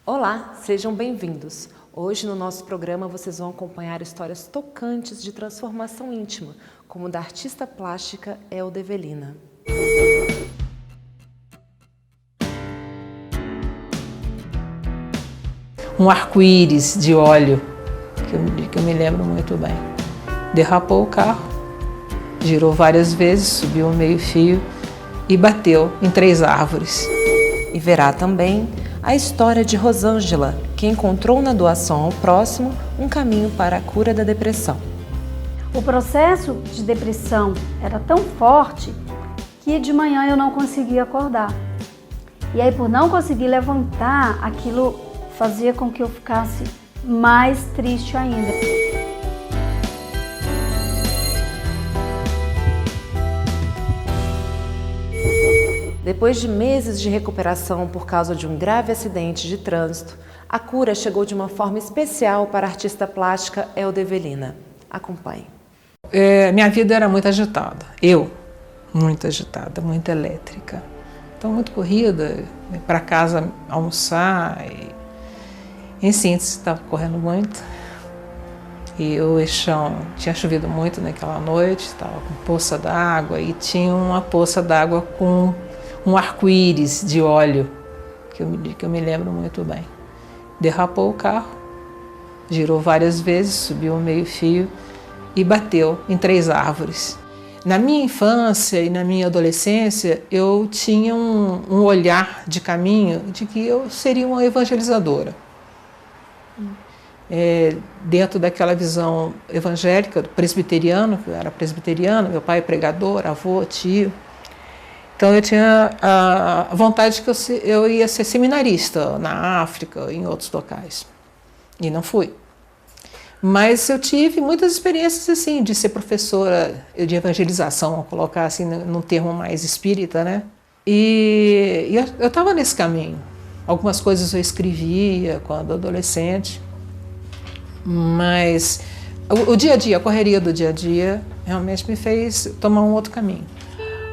Olá, sejam bem-vindos. Hoje no nosso programa vocês vão acompanhar histórias tocantes de transformação íntima, como da artista plástica Elda Evelina. Um arco-íris de óleo, que eu me lembro muito bem. Derrapou o carro, girou várias vezes, subiu um meio-fio e bateu em 3 árvores. E verá também a história de Rosângela, que encontrou na doação ao próximo um caminho para a cura da depressão. O processo de depressão era tão forte que de manhã eu não conseguia acordar. E aí, por não conseguir levantar, aquilo fazia com que eu ficasse mais triste ainda. Depois de meses de recuperação por causa de um grave acidente de trânsito, a cura chegou de uma forma especial para a artista plástica Elda Evelina. Acompanhe. Minha vida era muito agitada. Muito agitada, muito elétrica. Então, muito corrida, para casa almoçar. Em síntese, estava correndo muito. E o eixão tinha chovido muito naquela noite, estava com poça d'água e tinha uma poça d'água com um arco-íris de óleo, que eu me lembro muito bem. Derrapou o carro, girou várias vezes, subiu um meio-fio e bateu em 3 árvores. Na minha infância e na minha adolescência, eu tinha um olhar de caminho de que eu seria uma evangelizadora. Dentro daquela visão evangélica, presbiteriano, que eu era presbiteriano, meu pai é pregador, avô, tio. Então eu tinha a vontade de que eu ia ser seminarista na África, em outros locais. E não fui. Mas eu tive muitas experiências assim, de ser professora de evangelização, vou colocar assim num termo mais espírita, né? E eu estava nesse caminho. Algumas coisas eu escrevia quando adolescente, mas o dia a dia, a correria do dia a dia, realmente me fez tomar um outro caminho.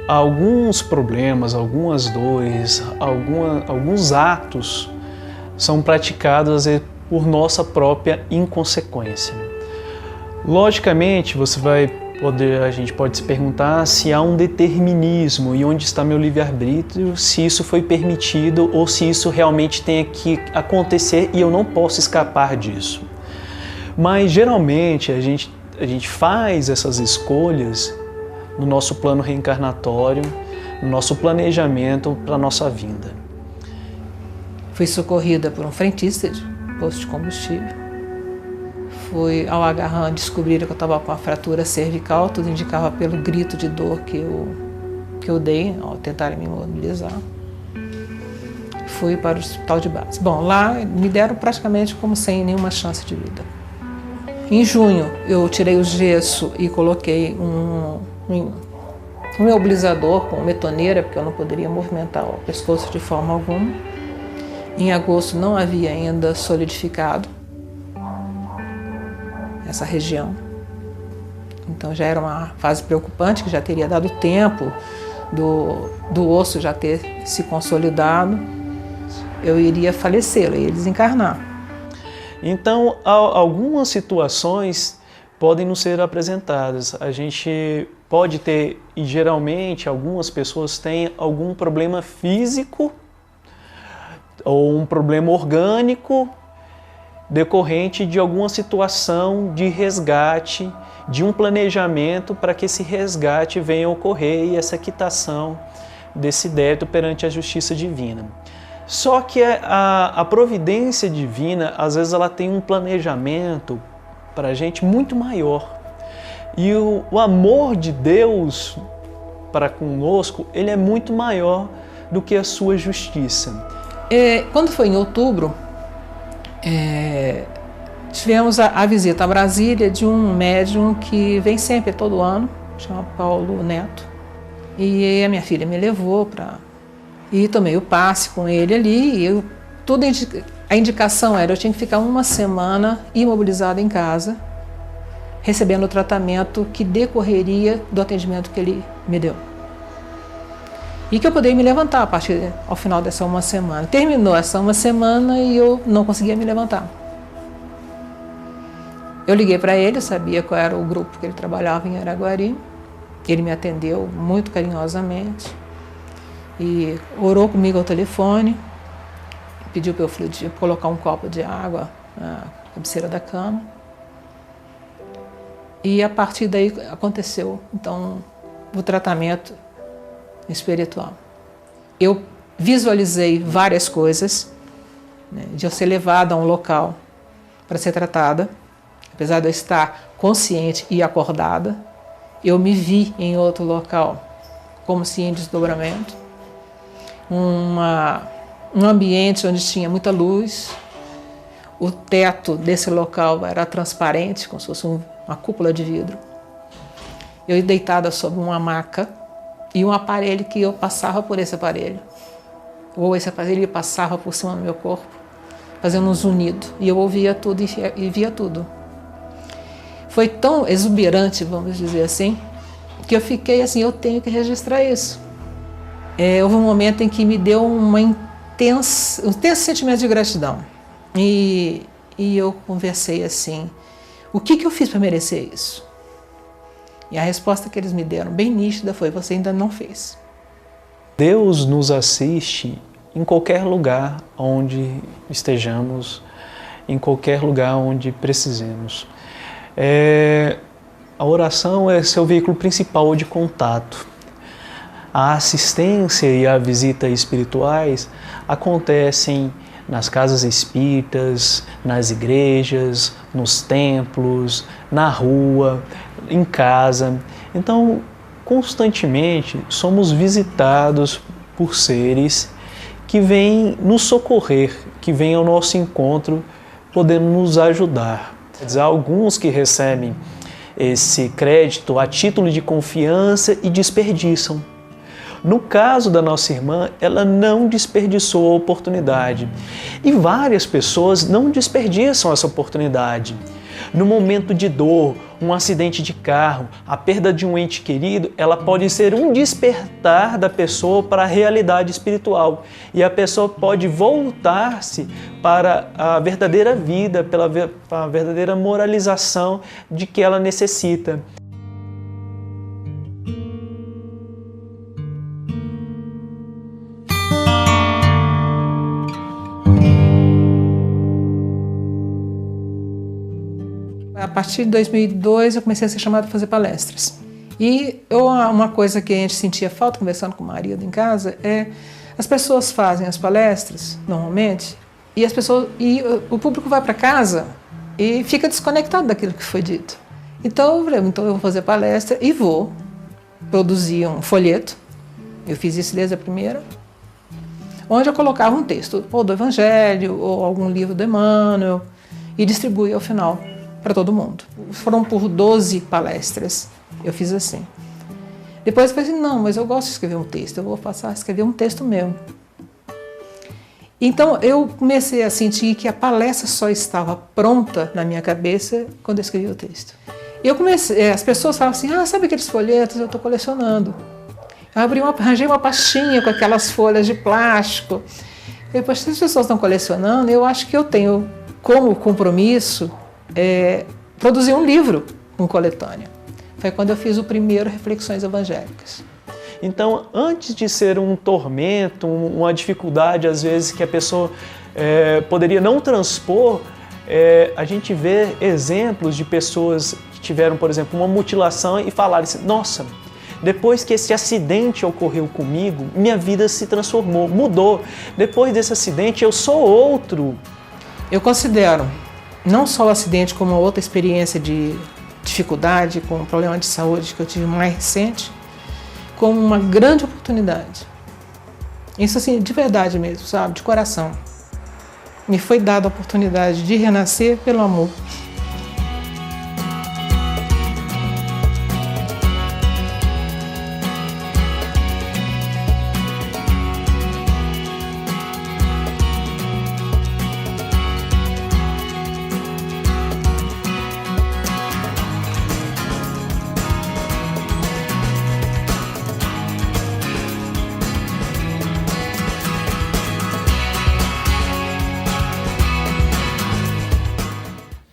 Alguns problemas, algumas dores, alguns atos são praticados às vezes, por nossa própria inconsequência. Logicamente, a gente pode se perguntar se há um determinismo e onde está meu livre-arbítrio, se isso foi permitido ou se isso realmente tem que acontecer e eu não posso escapar disso. Mas geralmente a gente faz essas escolhas no nosso plano reencarnatório, no nosso planejamento para a nossa vinda. Fui socorrida por um frentista de posto de combustível. Fui ao agarrão, descobriram que eu estava com a fratura cervical, tudo indicava pelo grito de dor que eu dei ao tentarem me imobilizar. Fui para o hospital de base. Bom, lá me deram praticamente como sem nenhuma chance de vida. Em junho, eu tirei o gesso e coloquei um imobilizador com metoneira, porque eu não poderia movimentar o pescoço de forma alguma. Em agosto não havia ainda solidificado essa região. Então já era uma fase preocupante, que já teria dado tempo do osso já ter se consolidado. Eu iria falecer, eu ia desencarnar. Então, algumas situações podem nos ser apresentadas. A gente pode ter, e geralmente algumas pessoas têm algum problema físico ou um problema orgânico decorrente de alguma situação de resgate, de um planejamento para que esse resgate venha a ocorrer e essa quitação desse débito perante a justiça divina. Só que a providência divina, às vezes, ela tem um planejamento para a gente muito maior. E o amor de Deus para conosco, ele é muito maior do que a sua justiça. Quando foi em outubro, tivemos a visita a Brasília de um médium que vem sempre, todo ano, chama Paulo Neto. E a minha filha me levou e tomei o passe com ele ali. E a indicação era, eu tinha que ficar 1 semana imobilizada em casa, recebendo o tratamento que decorreria do atendimento que ele me deu. E que eu poderia me levantar ao final dessa uma semana. Terminou essa uma semana e eu não conseguia me levantar. Eu liguei para ele, eu sabia qual era o grupo que ele trabalhava em Araguari. Ele me atendeu muito carinhosamente e orou comigo ao telefone, pediu para eu colocar um copo de água na cabeceira da cama. E a partir daí aconteceu, então, o tratamento espiritual. Eu visualizei várias coisas, né, de eu ser levada a um local para ser tratada. Apesar de eu estar consciente e acordada, eu me vi em outro local, como se em desdobramento. Um ambiente onde tinha muita luz. O teto desse local era transparente, como se fosse uma cúpula de vidro. Eu deitada sobre uma maca e um aparelho que eu passava por esse aparelho. Ou esse aparelho passava por cima do meu corpo, fazendo um zunido. E eu ouvia tudo e via tudo. Foi tão exuberante, vamos dizer assim, que eu fiquei assim, eu tenho que registrar isso. Houve um momento em que me deu um intenso sentimento de gratidão. E eu conversei assim, o que eu fiz para merecer isso? E a resposta que eles me deram, bem nítida, foi, você ainda não fez. Deus nos assiste em qualquer lugar onde estejamos, em qualquer lugar onde precisemos. A oração é seu veículo principal de contato. A assistência e a visita espirituais acontecem nas casas espíritas, nas igrejas, nos templos, na rua, em casa. Então, constantemente somos visitados por seres que vêm nos socorrer, que vêm ao nosso encontro, podendo nos ajudar. Há alguns que recebem esse crédito a título de confiança e desperdiçam. No caso da nossa irmã, ela não desperdiçou a oportunidade. E várias pessoas não desperdiçam essa oportunidade. No momento de dor, um acidente de carro, a perda de um ente querido, ela pode ser um despertar da pessoa para a realidade espiritual. E a pessoa pode voltar-se para a verdadeira vida, para a verdadeira moralização de que ela necessita. A partir de 2002 eu comecei a ser chamada para fazer palestras. E uma coisa que a gente sentia falta, conversando com o marido em casa, as pessoas fazem as palestras, normalmente, e o público vai para casa e fica desconectado daquilo que foi dito. Então eu falei, então eu vou fazer palestra e vou produzir um folheto, eu fiz isso desde a primeira, onde eu colocava um texto, ou do Evangelho, ou algum livro do Emmanuel, e distribuía ao final para todo mundo. Foram por 12 palestras, eu fiz assim. Depois eu falei assim, não, mas eu gosto de escrever um texto, eu vou passar a escrever um texto meu. Então eu comecei a sentir que a palestra só estava pronta na minha cabeça quando eu escrevi o texto. As pessoas falavam assim, sabe aqueles folhetos? Eu estou colecionando. Eu arranjei uma pastinha com aquelas folhas de plástico. Depois, se as pessoas estão colecionando, eu acho que eu tenho como compromisso produzir um livro, um coletâneo. Foi quando eu fiz o primeiro Reflexões Evangélicas. Então, antes de ser um tormento, uma dificuldade, às vezes, que a pessoa poderia não transpor, a gente vê exemplos de pessoas que tiveram, por exemplo, uma mutilação e falaram assim, nossa, depois que esse acidente ocorreu comigo, minha vida se transformou, mudou. Depois desse acidente, eu sou outro. Eu considero não só o acidente como outra experiência de dificuldade, com um problema de saúde que eu tive mais recente, como uma grande oportunidade. Isso assim, de verdade mesmo, sabe? De coração. Me foi dada a oportunidade de renascer pelo amor.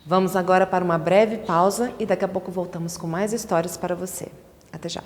Vamos agora para uma breve pausa e daqui a pouco voltamos com mais histórias para você. Até já!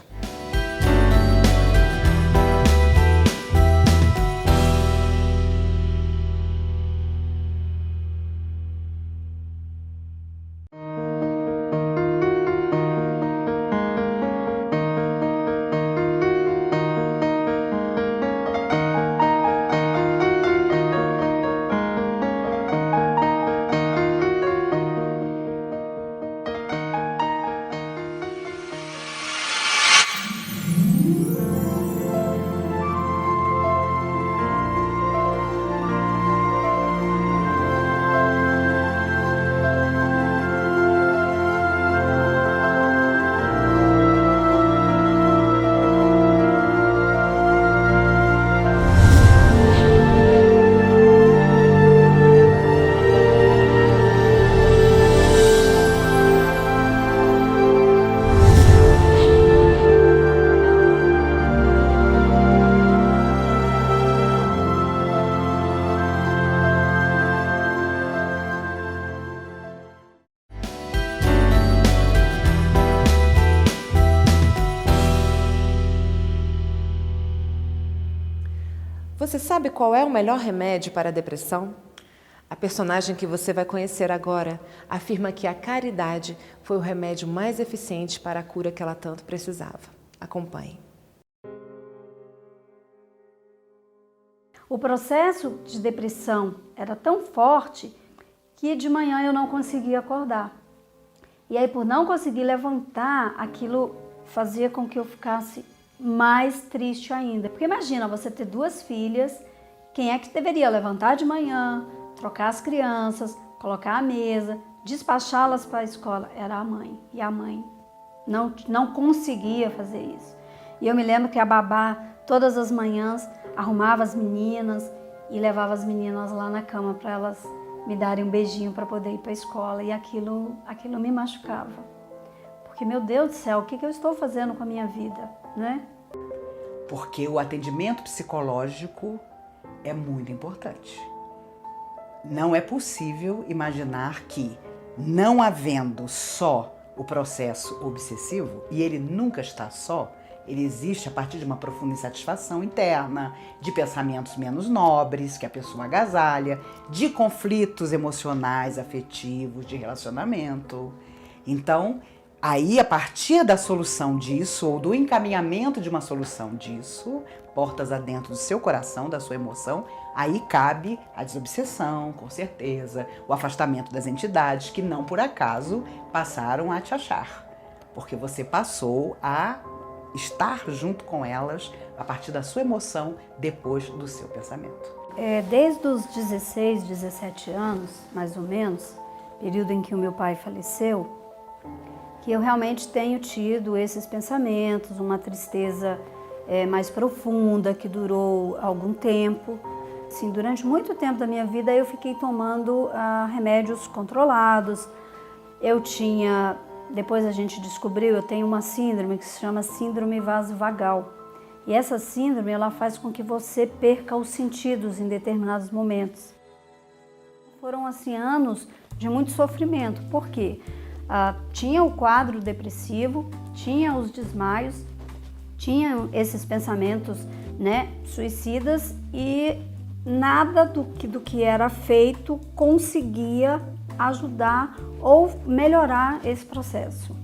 Você sabe qual é o melhor remédio para a depressão? A personagem que você vai conhecer agora afirma que a caridade foi o remédio mais eficiente para a cura que ela tanto precisava. Acompanhe. O processo de depressão era tão forte que de manhã eu não conseguia acordar. E aí, por não conseguir levantar, aquilo fazia com que eu ficasse mais triste ainda. Porque imagina, você ter duas filhas, quem é que deveria levantar de manhã, trocar as crianças, colocar a mesa, despachá-las para a escola? Era a mãe. E a mãe não conseguia fazer isso. E eu me lembro que a babá, todas as manhãs, arrumava as meninas e levava as meninas lá na cama para elas me darem um beijinho para poder ir para a escola. E aquilo me machucava. Porque, meu Deus do céu, o que eu estou fazendo com a minha vida, né? Porque o atendimento psicológico é muito importante. Não é possível imaginar que, não havendo só o processo obsessivo, e ele nunca está só, ele existe a partir de uma profunda insatisfação interna, de pensamentos menos nobres que a pessoa agasalha, de conflitos emocionais, afetivos, de relacionamento. Então, aí, a partir da solução disso, ou do encaminhamento de uma solução disso, portas adentro do seu coração, da sua emoção, aí cabe a desobsessão, com certeza, o afastamento das entidades que não por acaso passaram a te achar, porque você passou a estar junto com elas a partir da sua emoção depois do seu pensamento. Desde os 16, 17 anos, mais ou menos, período em que o meu pai faleceu, que eu realmente tenho tido esses pensamentos, uma tristeza mais profunda, que durou algum tempo. Assim, durante muito tempo da minha vida eu fiquei tomando remédios controlados. Eu tinha, depois a gente descobriu, eu tenho uma síndrome que se chama síndrome vasovagal. E essa síndrome, ela faz com que você perca os sentidos em determinados momentos. Foram assim anos de muito sofrimento. Por quê? Tinha o quadro depressivo, tinha os desmaios, tinha esses pensamentos, né, suicidas, e nada do que era feito conseguia ajudar ou melhorar esse processo.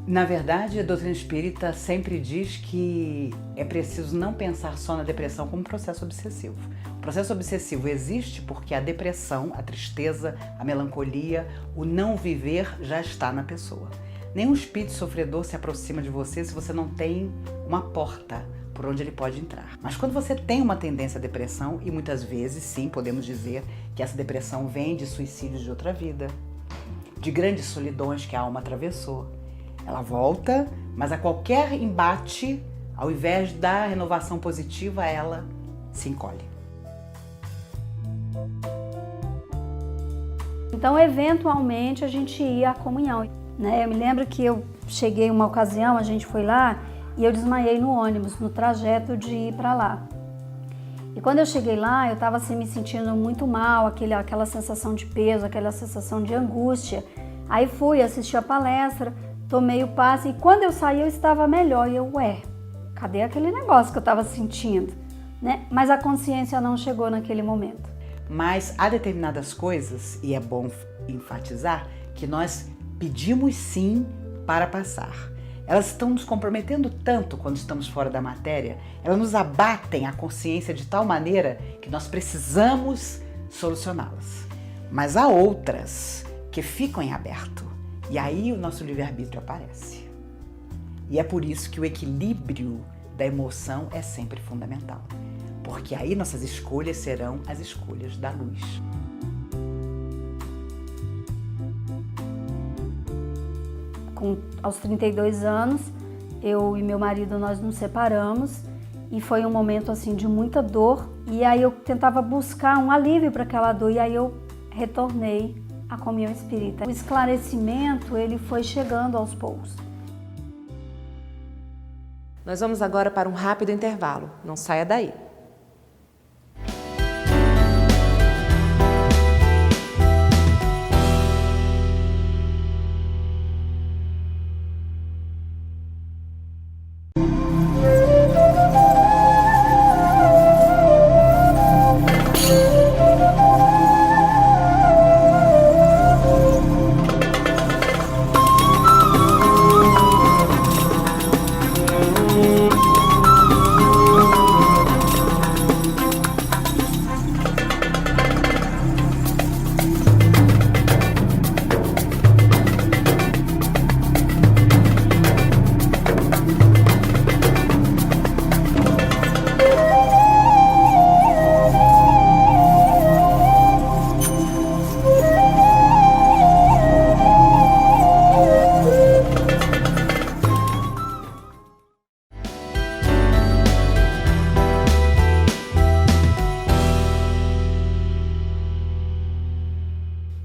Na verdade, a doutrina espírita sempre diz que é preciso não pensar só na depressão como processo obsessivo. O processo obsessivo existe porque a depressão, a tristeza, a melancolia, o não viver já está na pessoa. Nenhum espírito sofredor se aproxima de você se você não tem uma porta por onde ele pode entrar. Mas quando você tem uma tendência à depressão, e muitas vezes, sim, podemos dizer que essa depressão vem de suicídios de outra vida, de grandes solidões que a alma atravessou, ela volta, mas a qualquer embate, ao invés da renovação positiva, ela se encolhe. Então, eventualmente, a gente ia à comunhão, né? Eu me lembro que eu cheguei uma ocasião, a gente foi lá e eu desmaiei no ônibus, no trajeto de ir para lá. E quando eu cheguei lá, eu estava assim, me sentindo muito mal, aquela sensação de peso, aquela sensação de angústia, Aí fui, assisti a palestra, tomei o passe e quando eu saí eu estava melhor. E eu, cadê aquele negócio que eu estava sentindo? Né? Mas a consciência não chegou naquele momento. Mas há determinadas coisas, e é bom enfatizar, que nós pedimos sim para passar. Elas estão nos comprometendo tanto quando estamos fora da matéria, elas nos abatem a consciência de tal maneira que nós precisamos solucioná-las. Mas há outras que ficam em aberto, e aí o nosso livre-arbítrio aparece. E é por isso que o equilíbrio da emoção é sempre fundamental, porque aí nossas escolhas serão as escolhas da luz. Aos 32 anos, eu e meu marido, nós nos separamos e foi um momento assim de muita dor e aí eu tentava buscar um alívio para aquela dor e aí eu retornei à comunhão espírita. O esclarecimento, ele foi chegando aos poucos. Nós vamos agora para um rápido intervalo. Não saia daí.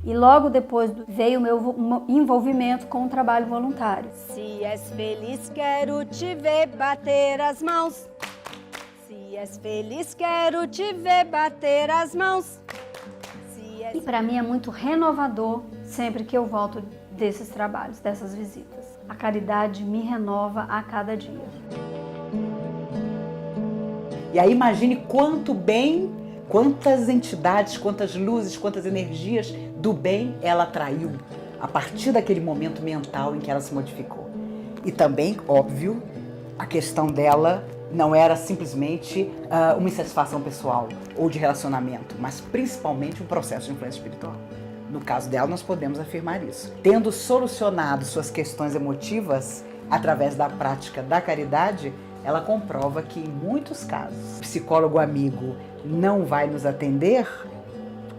E logo depois veio o meu envolvimento com o trabalho voluntário. Se és feliz, quero te ver bater as mãos. Se és feliz, quero te ver bater as mãos. E para mim é muito renovador sempre que eu volto desses trabalhos, dessas visitas. A caridade me renova a cada dia. E aí imagine quanto bem, quantas entidades, quantas luzes, quantas energias do bem ela atraiu a partir daquele momento mental em que ela se modificou. E também, óbvio, a questão dela não era simplesmente uma insatisfação pessoal ou de relacionamento, mas principalmente um processo de influência espiritual. No caso dela, nós podemos afirmar isso. Tendo solucionado suas questões emotivas através da prática da caridade, ela comprova que em muitos casos, o psicólogo amigo não vai nos atender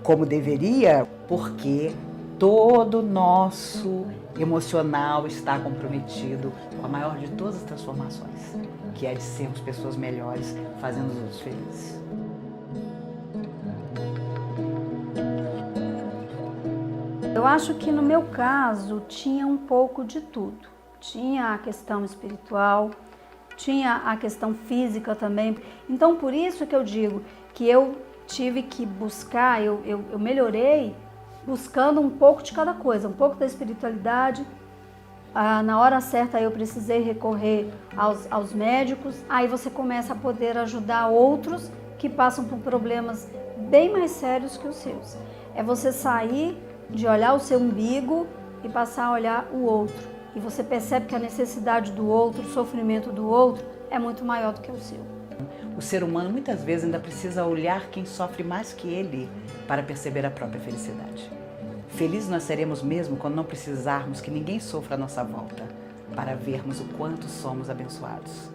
como deveria, porque todo o nosso emocional está comprometido com a maior de todas as transformações, que é de sermos pessoas melhores, fazendo os outros felizes. Eu acho que no meu caso tinha um pouco de tudo. Tinha a questão espiritual, tinha a questão física também. Então por isso que eu digo que eu tive que buscar, eu melhorei buscando um pouco de cada coisa, um pouco da espiritualidade. Na hora certa eu precisei recorrer aos médicos. Aí você começa a poder ajudar outros que passam por problemas bem mais sérios que os seus. É você sair de olhar o seu umbigo e passar a olhar o outro. E você percebe que a necessidade do outro, o sofrimento do outro é muito maior do que o seu. O ser humano muitas vezes ainda precisa olhar quem sofre mais que ele para perceber a própria felicidade. Felizes nós seremos mesmo quando não precisarmos que ninguém sofra à nossa volta, para vermos o quanto somos abençoados.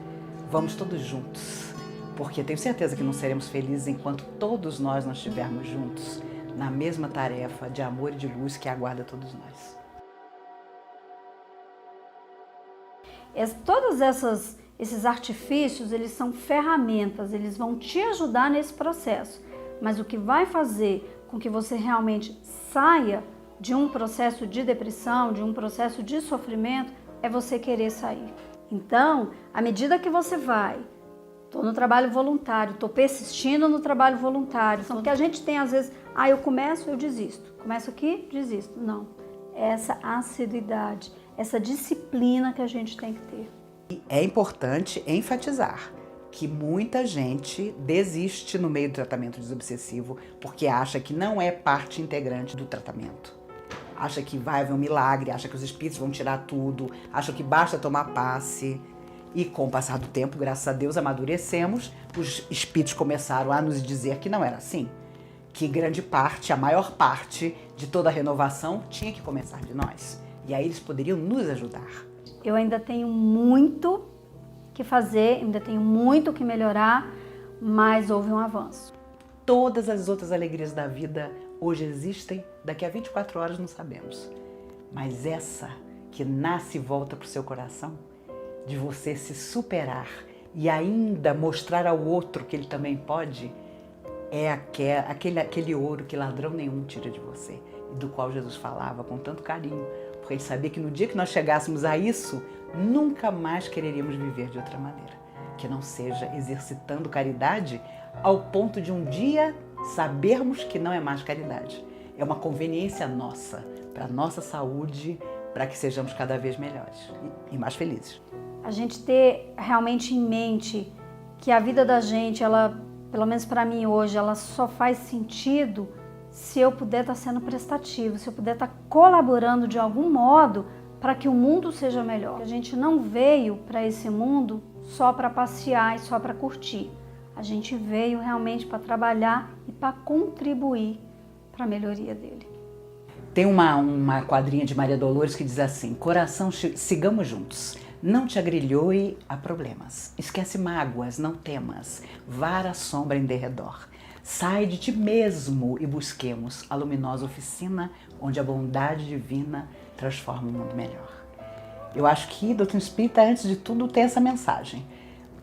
Vamos todos juntos, porque tenho certeza que não seremos felizes enquanto todos nós não estivermos juntos na mesma tarefa de amor e de luz que aguarda todos nós. Todos esses artifícios, eles são ferramentas, eles vão te ajudar nesse processo. Mas o que vai fazer com que você realmente saia de um processo de depressão, de um processo de sofrimento, é você querer sair. Então, à medida que você vai, estou no trabalho voluntário, estou persistindo no trabalho voluntário, porque a gente tem às vezes, eu começo, eu desisto. Começo aqui, desisto. Não. essa assiduidade, essa disciplina que a gente tem que ter. E é importante enfatizar que muita gente desiste no meio do tratamento desobsessivo porque acha que não é parte integrante do tratamento. Acha que vai haver um milagre, acha que os espíritos vão tirar tudo, acha que basta tomar passe. E com o passar do tempo, graças a Deus, amadurecemos, os espíritos começaram a nos dizer que não era assim. Que grande parte, a maior parte de toda a renovação tinha que começar de nós. E aí eles poderiam nos ajudar. Eu ainda tenho muito que fazer, ainda tenho muito que melhorar, mas houve um avanço. Todas as outras alegrias da vida hoje existem, daqui a 24 horas não sabemos. Mas essa que nasce e volta para o seu coração, de você se superar e ainda mostrar ao outro que ele também pode, é aquele ouro que ladrão nenhum tira de você e do qual Jesus falava com tanto carinho, porque ele sabia que no dia que nós chegássemos a isso, nunca mais quereríamos viver de outra maneira, que não seja exercitando caridade ao ponto de um dia sabermos que não é mais caridade. É uma conveniência nossa, para a nossa saúde, para que sejamos cada vez melhores e mais felizes. A gente ter realmente em mente que a vida da gente, ela, pelo menos para mim hoje, ela só faz sentido se eu puder estar sendo prestativo, se eu puder estar colaborando de algum modo para que o mundo seja melhor. A gente não veio para esse mundo só para passear e só para curtir. A gente veio realmente para trabalhar e para contribuir para a melhoria dele. Tem uma quadrinha de Maria Dolores que diz assim: coração, sigamos juntos. Não te agrilhoe a problemas. Esquece mágoas, não temas. Vara a sombra em derredor. Sai de ti mesmo e busquemos a luminosa oficina onde a bondade divina transforma o mundo melhor. Eu acho que Doutrina Espírita, antes de tudo, tem essa mensagem.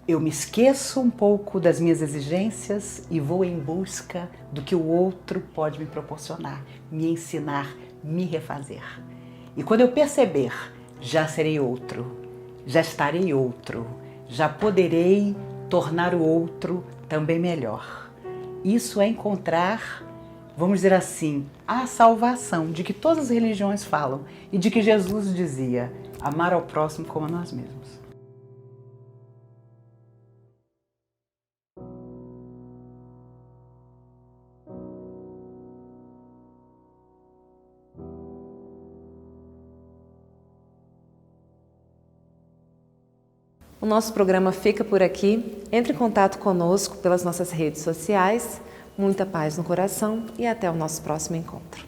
Eu me esqueço um pouco das minhas exigências e vou em busca do que o outro pode me proporcionar, me ensinar, me refazer. E quando eu perceber, já serei outro, já estarei outro, já poderei tornar o outro também melhor. Isso é encontrar, vamos dizer assim, a salvação de que todas as religiões falam e de que Jesus dizia: amar ao próximo como a nós mesmos. O nosso programa fica por aqui. Entre em contato conosco pelas nossas redes sociais. Muita paz no coração e até o nosso próximo encontro.